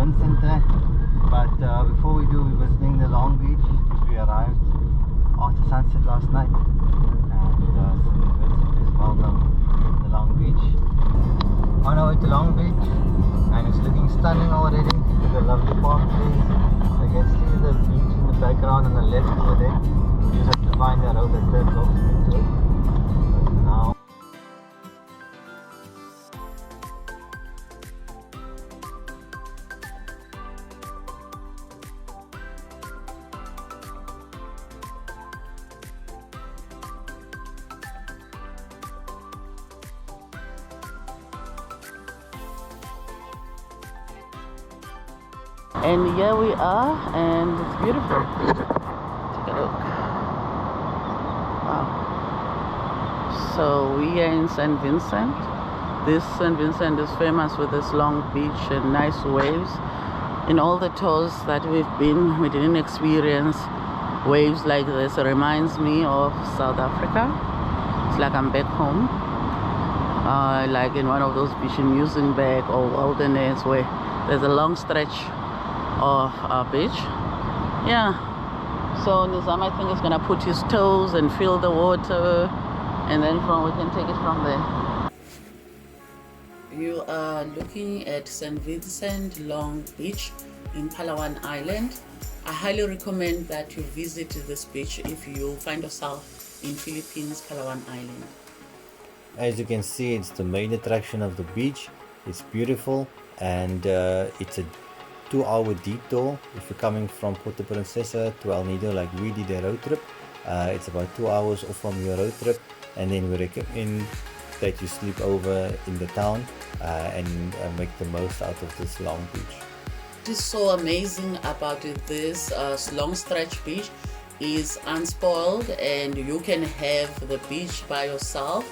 Vicente. But before we do, we're visiting the Long Beach. We arrived after sunset last night, and San Vicente is well known, the Long Beach. On our way to Long Beach, and it's looking stunning already. With the lovely palm trees. You can see the beach in the background on the left over there. We just have to find the road that goes into it. But now. And here we are, and it's beautiful. Take a look. Wow. So we are in San Vincent. This San Vincent is famous with this long beach and nice waves. In all the tours that we've been, we didn't experience waves like this. It reminds me of South Africa. It's like I'm back home. Like in one of those beach in Musenberg or Wilderness, where there's a long stretch of our beach. Yeah, so Nizam, I think, is gonna put his toes and feel the water, and then we can take it from there. You are looking at San Vincent Long Beach in Palawan Island. I highly recommend that you visit this beach if you find yourself in Philippines, Palawan Island. As you can see, it's the main attraction of the beach. It's beautiful, and it's a 2-hour detour if you're coming from Puerto Princesa to El Nido, like we did a road trip. It's about 2 hours off from your road trip, and then we recommend that you sleep over in the town and make the most out of this long beach. What is so amazing about this long stretch beach is unspoiled, and you can have the beach by yourself.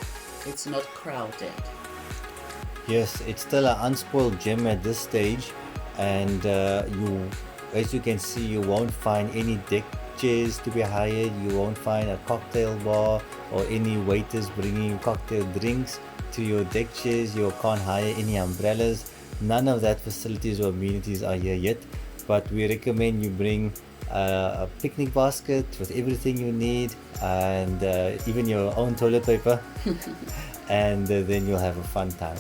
It's not crowded. Yes, it's still an unspoiled gem at this stage. And as you can see, you won't find any deck chairs to be hired. You won't find a cocktail bar or any waiters bringing cocktail drinks to your deck chairs. You can't hire any umbrellas. None of that facilities or amenities are here yet, but we recommend you bring a picnic basket with everything you need, and even your own toilet paper, and then you'll have a fun time.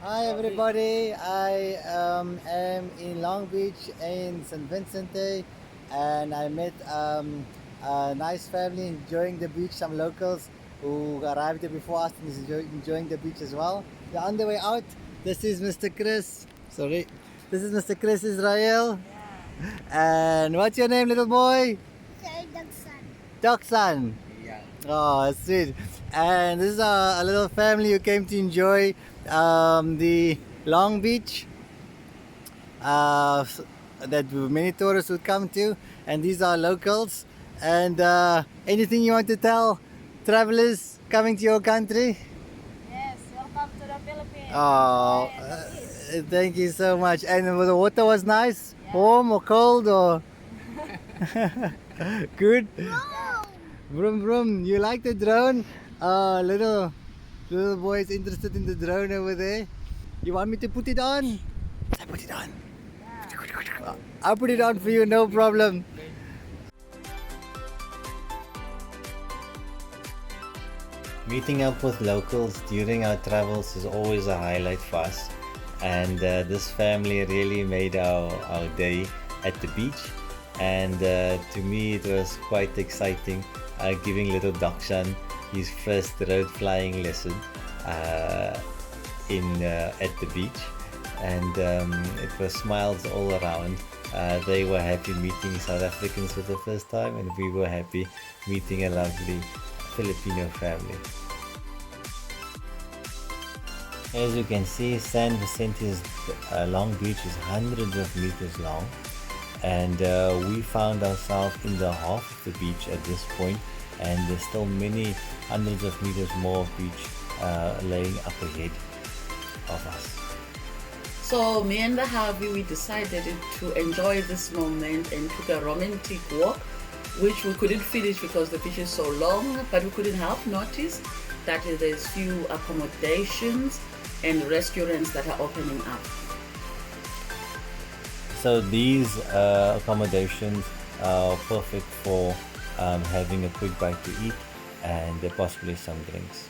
Hi everybody, I am in Long Beach in San Vicente, and I met a nice family enjoying the beach, some locals who arrived here before us and is enjoying the beach as well. They're on the way out. This is Mr. Chris, this is Mr. Chris Israel. Yeah. And what's your name, little boy? Doksan. Yeah. Oh, sweet. And this is a little family who came to enjoy the Long Beach that many tourists would come to, and these are locals. And anything you want to tell travelers coming to your country? Yes, welcome to the Philippines. Oh, thank you so much. And the water was nice, yeah. Warm or cold or good? Vroom vroom. You like the drone? Little boy is interested in the drone over there. You want me to put it on? I put it on. Yeah. I'll put it on for you, no problem. Meeting up with locals during our travels is always a highlight for us, and this family really made our day at the beach, and to me it was quite exciting giving little Dakshan his first road flying lesson at the beach, and it was smiles all around. They were happy meeting South Africans for the first time, and we were happy meeting a lovely Filipino family. As you can see, San Vicente's Long Beach is hundreds of meters long, and we found ourselves in the half of the beach at this point, and there's still many hundreds of meters more of beach laying up ahead of us. So me and the hubby, we decided to enjoy this moment and took a romantic walk which we couldn't finish because the beach is so long, but we couldn't help notice that there's few accommodations and restaurants that are opening up. So these accommodations are perfect for having a quick bite to eat and possibly some drinks.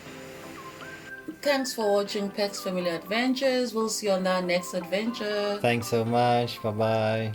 Thanks for watching Pecks Family Adventures. We'll see you on our next adventure. Thanks so much. Bye bye.